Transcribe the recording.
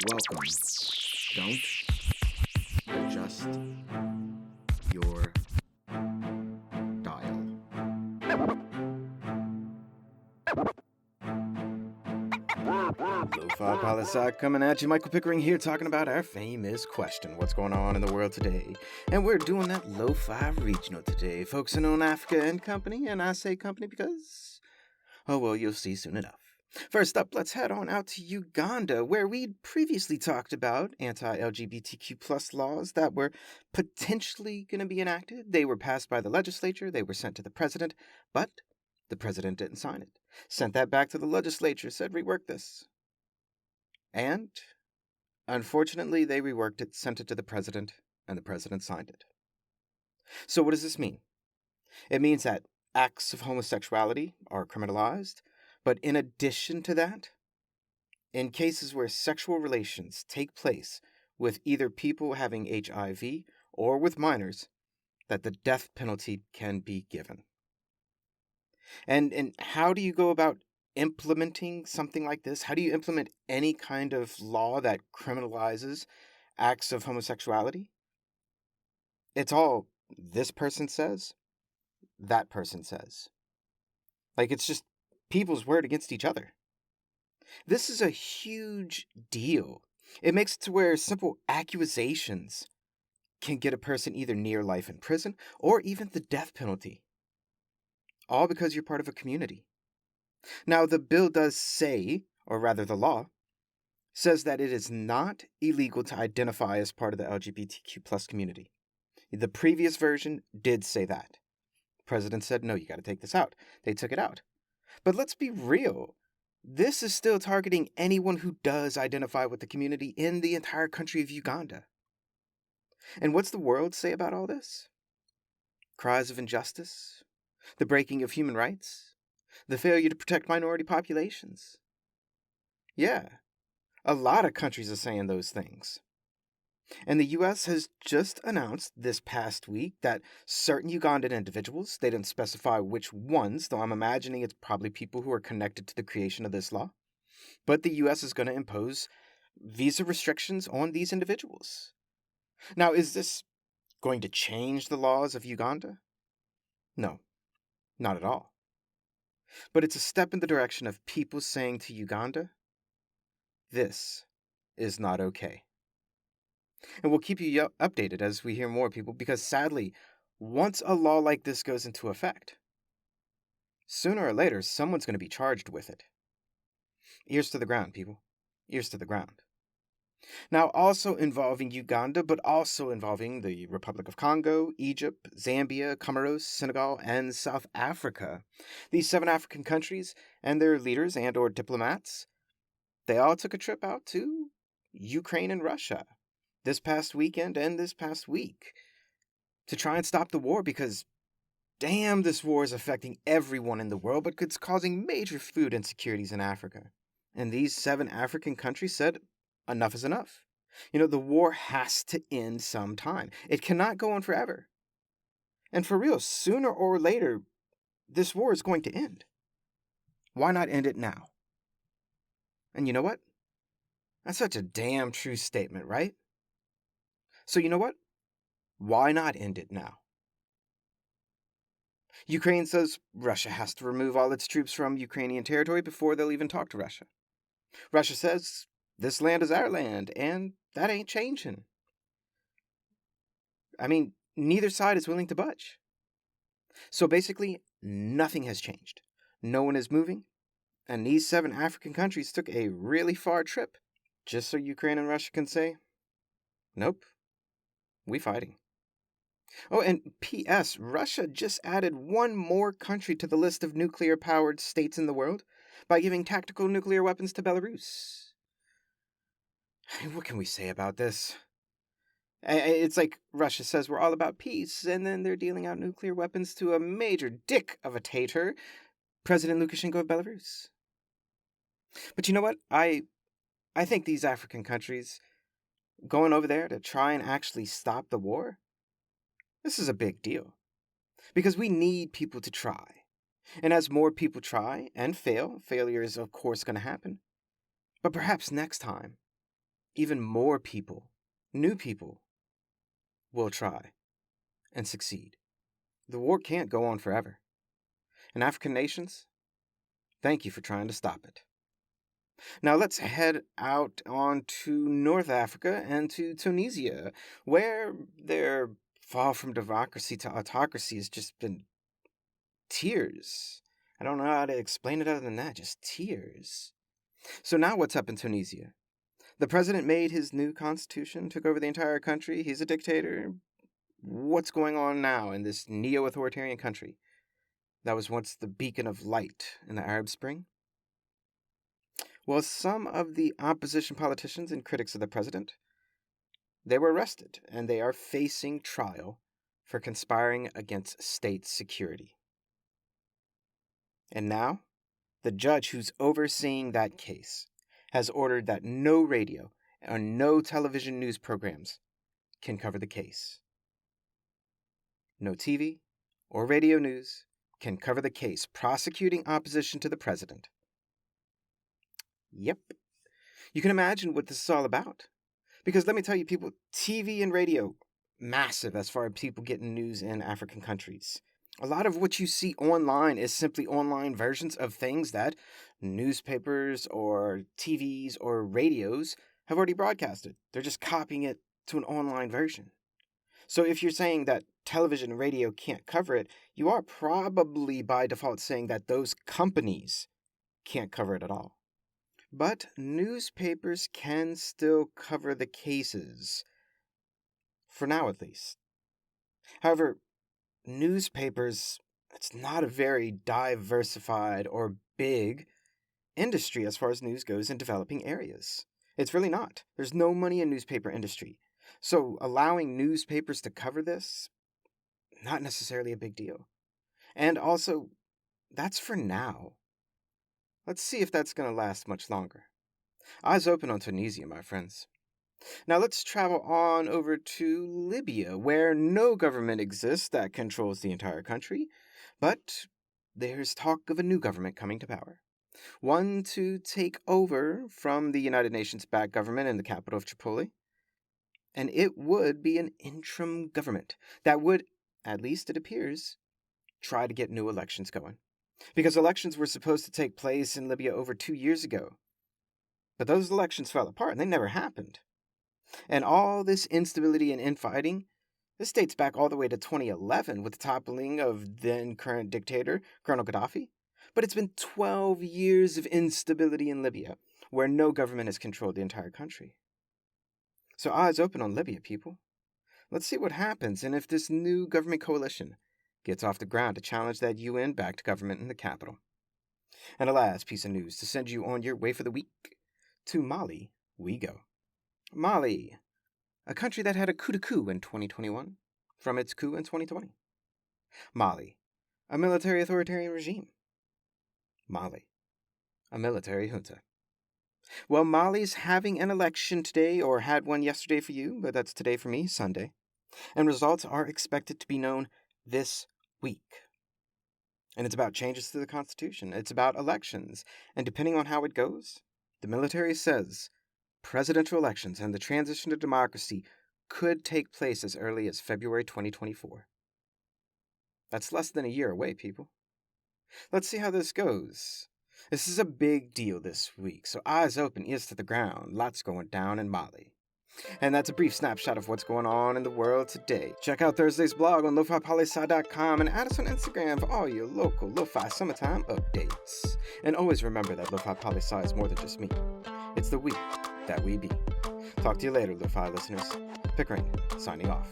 Welcome. Don't adjust your dial. Lofi Poli Sci coming at you. Michael Pickering here talking about our famous question. What's going on in the world today? And we're doing that Lo-Fi regional today, focusing on Africa and company. And I say company because, oh well, you'll see soon enough. First up, let's head on out to Uganda, where we'd previously talked about anti-LGBTQ plus laws that were potentially going to be enacted. They were passed by the legislature, they were sent to the president, but the president didn't sign it. Sent that back to the legislature, said rework this. And, unfortunately, they reworked it, sent it to the president, and the president signed it. So what does this mean? It means that acts of homosexuality are criminalized, but in addition to that, in cases where sexual relations take place with either people having HIV or with minors, that the death penalty can be given. And how do you go about implementing something like this? How do you implement any kind of law that criminalizes acts of homosexuality? It's all this person says, that person says. Like, it's just people's word against each other. This is a huge deal. It makes it to where simple accusations can get a person either near life in prison or even the death penalty. All because you're part of a community. Now, the bill does say, or rather the law, says that it is not illegal to identify as part of the LGBTQ plus community. The previous version did say that. The president said, no, you got to take this out. They took it out. But let's be real. This is still targeting anyone who does identify with the community in the entire country of Uganda. And what's the world say about all this? Cries of injustice, the breaking of human rights, the failure to protect minority populations. Yeah, a lot of countries are saying those things. And the U.S. has just announced this past week that certain Ugandan individuals, they didn't specify which ones, though I'm imagining it's probably people who are connected to the creation of this law, but the U.S. is going to impose visa restrictions on these individuals. Now, is this going to change the laws of Uganda? No, not at all. But it's a step in the direction of people saying to Uganda, this is not okay. And we'll keep you updated as we hear more, people, because sadly, once a law like this goes into effect, sooner or later, someone's going to be charged with it. Ears to the ground, people. Ears to the ground. Now, also involving Uganda, but also involving the Republic of Congo, Egypt, Zambia, Comoros, Senegal, and South Africa. These 7 African countries and their leaders and or diplomats, they all took a trip out to Ukraine and Russia this past weekend and this past week to try and stop the war, because damn, this war is affecting everyone in the world, but it's causing major food insecurities in Africa. And these 7 African countries said, enough is enough. The war has to end sometime. It cannot go on forever. And for real, sooner or later, this war is going to end. Why not end it now? And you know what? That's such a damn true statement, right? So you know what? Why not end it now? Ukraine says Russia has to remove all its troops from Ukrainian territory before they'll even talk to Russia. Russia says this land is our land, and that ain't changing. I mean, neither side is willing to budge. So basically, nothing has changed. No one is moving, and these 7 African countries took a really far trip just so Ukraine and Russia can say, nope. We fighting. Oh, and P.S. Russia just added one more country to the list of nuclear-powered states in the world by giving tactical nuclear weapons to Belarus. What can we say about this? It's like Russia says we're all about peace, and then they're dealing out nuclear weapons to a major dick of a tater, President Lukashenko of Belarus. But you know what? I think these African countries going over there to try and actually stop the war, this is a big deal. Because we need people to try. And as more people try and fail, failure is of course going to happen. But perhaps next time, even more people, new people, will try and succeed. The war can't go on forever. And African nations, thank you for trying to stop it. Now let's head out on to North Africa and to Tunisia, where their fall from democracy to autocracy has just been tears. I don't know how to explain it other than that, just tears. So now what's up in Tunisia? The president made his new constitution, took over the entire country. He's a dictator. What's going on now in this neo-authoritarian country that was once the beacon of light in the Arab Spring? Well, some of the opposition politicians and critics of the president, they were arrested, and they are facing trial for conspiring against state security. And now, the judge who's overseeing that case has ordered that no radio or no television news programs can cover the case. No TV or radio news can cover the case prosecuting opposition to the president. Yep. You can imagine what this is all about. Because let me tell you, people, TV and radio, massive as far as people getting news in African countries. A lot of what you see online is simply online versions of things that newspapers or TVs or radios have already broadcasted. They're just copying it to an online version. So if you're saying that television and radio can't cover it, you are probably by default saying that those companies can't cover it at all. But newspapers can still cover the cases, for now at least. However, newspapers, it's not a very diversified or big industry as far as news goes in developing areas. It's really not. There's no money in newspaper industry. So allowing newspapers to cover this, not necessarily a big deal. And also, that's for now. Let's see if that's going to last much longer. Eyes open on Tunisia, my friends. Now let's travel on over to Libya, where no government exists that controls the entire country, but there's talk of a new government coming to power. One to take over from the United Nations-backed government in the capital of Tripoli. And it would be an interim government that would, at least it appears, try to get new elections going. Because elections were supposed to take place in Libya over 2 years ago. But those elections fell apart and they never happened. And all this instability and infighting, this dates back all the way to 2011 with the toppling of then current dictator Colonel Gaddafi. But it's been 12 years of instability in Libya, where no government has controlled the entire country. So eyes open on Libya, people. Let's see what happens and if this new government coalition gets off the ground to challenge that UN-backed government in the capital. And a last piece of news to send you on your way for the week. To Mali we go. Mali, a country that had a coup de coup in 2021 from its coup in 2020. Mali, a military authoritarian regime. Mali, a military junta. Well, Mali's having an election today, or had one yesterday for you, but that's today for me, Sunday. And results are expected to be known this week. And it's about changes to the Constitution. It's about elections. And depending on how it goes, the military says presidential elections and the transition to democracy could take place as early as February 2024. That's less than a year away, people. Let's see how this goes. This is a big deal this week, so eyes open, ears to the ground. Lots going down in Mali. And that's a brief snapshot of what's going on in the world today. Check out Thursday's blog on lofipolisci.com and add us on Instagram for all your local lo-fi summertime updates. And always remember that Lofi Poli Sci is more than just me. It's the we that we be. Talk to you later, lo-fi listeners. Pickering, signing off.